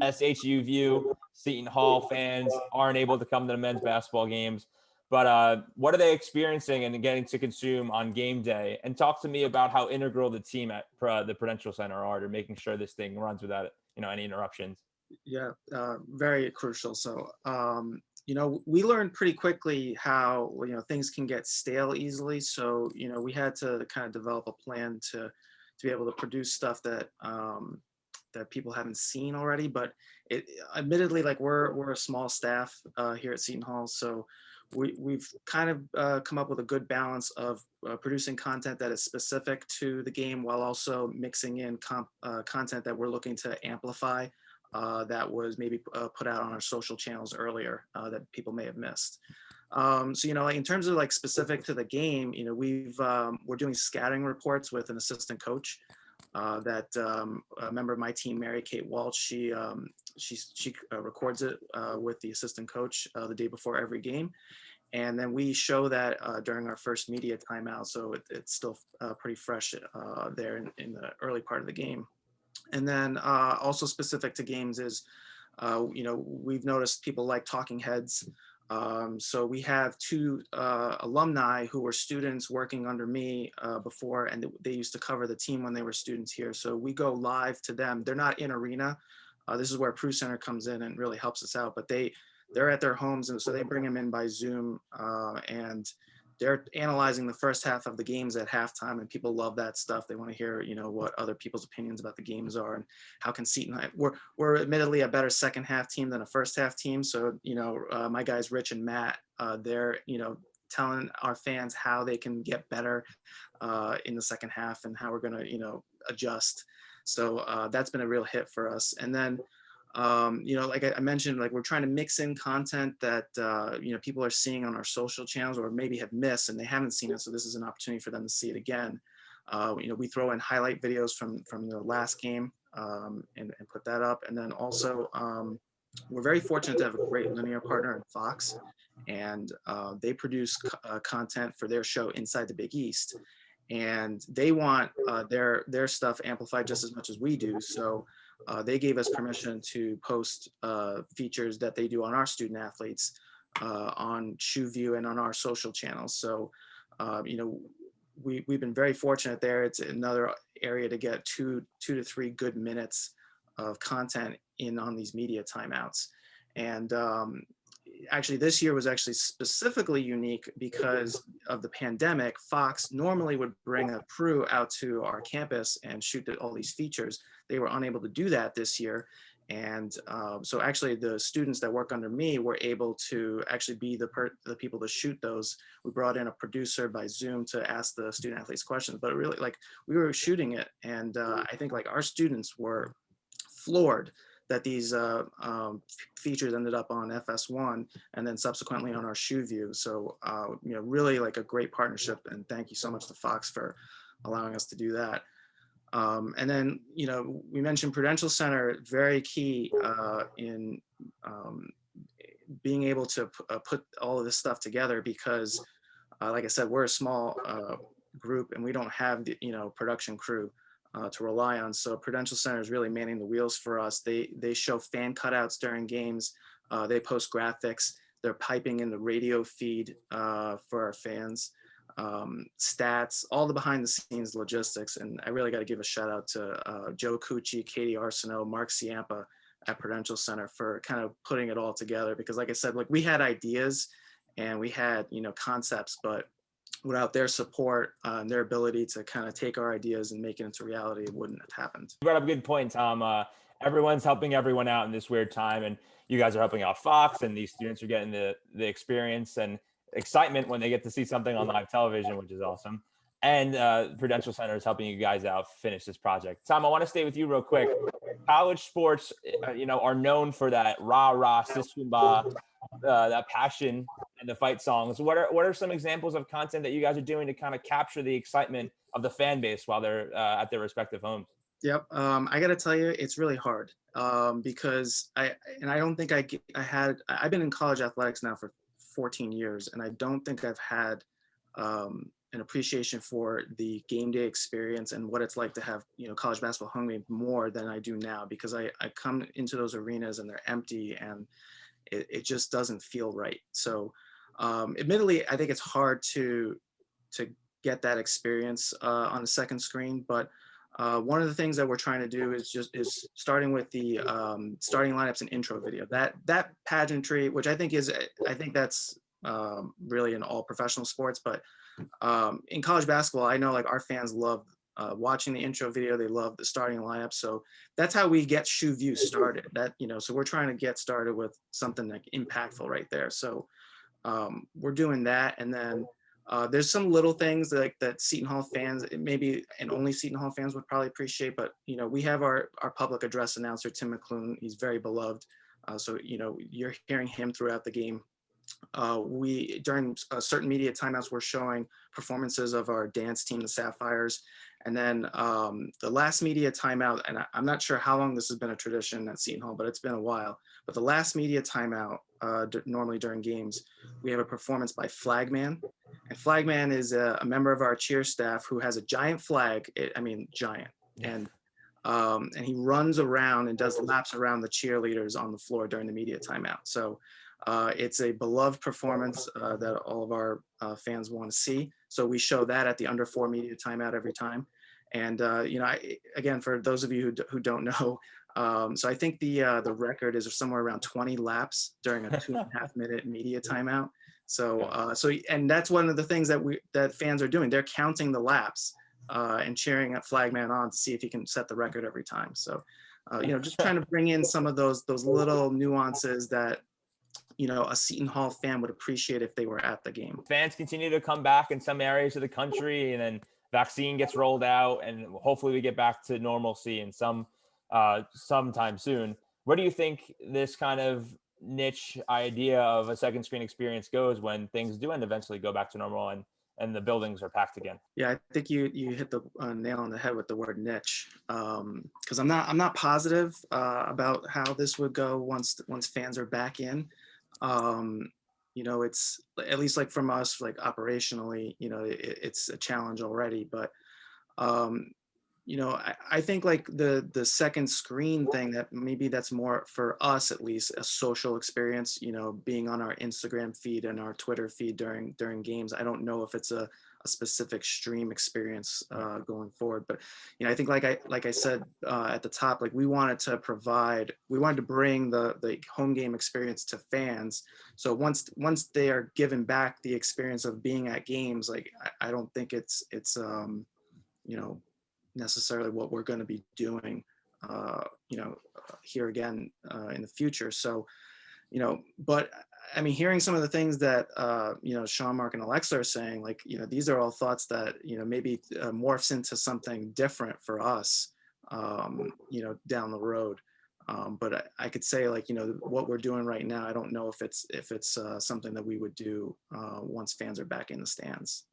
SHU View, Seton Hall fans aren't able to come to the men's basketball games. But what are they experiencing and getting to consume on game day? And talk to me about how integral the team at the Prudential Center are to making sure this thing runs without any interruptions. Yeah, very crucial. So, we learned pretty quickly how, things can get stale easily. So, we had to kind of develop a plan to be able to produce stuff that people haven't seen already. But admittedly, like we're a small staff here at Seton Hall, so we've kind of come up with a good balance of producing content that is specific to the game while also mixing in content that we're looking to amplify that was maybe put out on our social channels earlier that people may have missed. So, like in terms of like specific to the game, we're doing scouting reports with an assistant coach that a member of my team, Mary Kate Walsh, she records it with the assistant coach the day before every game. And then we show that during our first media timeout. So it's still pretty fresh there in the early part of the game. And then also specific to games is, we've noticed people like talking heads. So we have two alumni who were students working under me before, and they used to cover the team when they were students here. So we go live to them. They're not in arena. This is where Prudential Center comes in and really helps us out. But they're at their homes, and so they bring them in by Zoom, and they're analyzing the first half of the games at halftime, and people love that stuff. They want to hear, what other people's opinions about the games are and how can Seton. We're admittedly a better second half team than a first half team. So, my guys, Rich and Matt, they're, telling our fans how they can get better in the second half and how we're going to, adjust. So that's been a real hit for us. And then, like I mentioned, like we're trying to mix in content that, people are seeing on our social channels or maybe have missed and they haven't seen it. So this is an opportunity for them to see it again. We throw in highlight videos from the last game and put that up. And then also, we're very fortunate to have a great linear partner in Fox, and they produce content for their show Inside the Big East. And they want their stuff amplified just as much as we do. So they gave us permission to post features that they do on our student athletes on SHU View and on our social channels. So, we've been very fortunate there. It's another area to get two to 3 good minutes of content in on these media timeouts. And actually this year was actually specifically unique because of the pandemic. Fox normally would bring a crew out to our campus and shoot all these features. They were unable to do that this year. And so actually the students that work under me were able to actually be the people to shoot those. We brought in a producer by Zoom to ask the student athletes questions, but really like we were shooting it. And I think like our students were floored that these features ended up on FS1 and then subsequently on our SHU View. So, really like a great partnership, and thank you so much to Fox for allowing us to do that. And then, we mentioned Prudential Center, very key in being able to put all of this stuff together because, like I said, we're a small group and we don't have the, production crew to rely on. So Prudential Center is really manning the wheels for us. They show fan cutouts during games. They post graphics. They're piping in the radio feed for our fans, stats, all the behind the scenes logistics. And I really got to give a shout out to Joe Cucci, Katie Arsenault, Mark Ciampa at Prudential Center for kind of putting it all together. Because like I said, like we had ideas and we had, concepts, but without their support and their ability to kind of take our ideas and make it into reality, it wouldn't have happened. You brought up a good point, Tom. Everyone's helping everyone out in this weird time, and you guys are helping out Fox, and these students are getting the experience and excitement when they get to see something on live television, which is awesome. And Prudential Center is helping you guys out finish this project. Tom, I want to stay with you real quick. College sports, are known for that rah rah, sis kumbah, that passion and the fight songs. What are some examples of content that you guys are doing to kind of capture the excitement of the fan base while they're at their respective homes? Yep. I got to tell you, it's really hard because I've been in college athletics now for 14 years, and I don't think I've had an appreciation for the game day experience and what it's like to have, college basketball home game more than I do now, because I come into those arenas and they're empty, and it just doesn't feel right. So admittedly, I think it's hard to get that experience on the second screen, but one of the things that we're trying to do is starting with the starting lineups and intro video. That pageantry, which I think that's really in all professional sports, but in college basketball, I know like our fans love watching the intro video. They love the starting lineup. So that's how we get SHU View started. So we're trying to get started with something like impactful right there. So we're doing that, and then there's some little things like that Seton Hall fans, maybe, and only Seton Hall fans would probably appreciate. But we have our public address announcer, Tim McClune. He's very beloved. So you're hearing him throughout the game. We during certain media timeouts, we're showing performances of our dance team, the Sapphires, and then the last media timeout. And I'm not sure how long this has been a tradition at Seton Hall, but it's been a while. But the last media timeout, normally during games, we have a performance by Flagman. And Flagman is a member of our cheer staff who has a giant flag. Giant. And he runs around and does laps around the cheerleaders on the floor during the media timeout. So it's a beloved performance that all of our fans want to see. So we show that at the under 4 media timeout every time. And again, for those of you who don't know, so I think the record is somewhere around 20 laps during a 2.5-minute media timeout. So and that's one of the things that fans are doing. They're counting the laps and cheering at Flagman on to see if he can set the record every time. So just trying to bring in some of those little nuances that a Seton Hall fan would appreciate if they were at the game. Fans continue to come back in some areas of the country, and then vaccine gets rolled out, and hopefully we get back to normalcy in sometime soon. Where do you think this kind of niche idea of a second screen experience goes when things do and eventually go back to normal and the buildings are packed again? Yeah, I think you hit the nail on the head with the word niche, because I'm not positive about how this would go once fans are back in. It's at least like from us, like operationally, it's a challenge already. But I think like the second screen thing, that maybe that's more for us, at least a social experience, being on our Instagram feed and our Twitter feed during games. I don't know if it's a specific stream experience going forward, but I think like I said at the top, like we wanted to bring the home game experience to fans. So once they are given back the experience of being at games, like I don't think it's necessarily what we're going to be doing here again in the future. So but hearing some of the things that Sean, Mark, and Alexa are saying, like these are all thoughts that maybe morphs into something different for us down the road. But I could say, like what we're doing right now, I don't know if it's something that we would do once fans are back in the stands.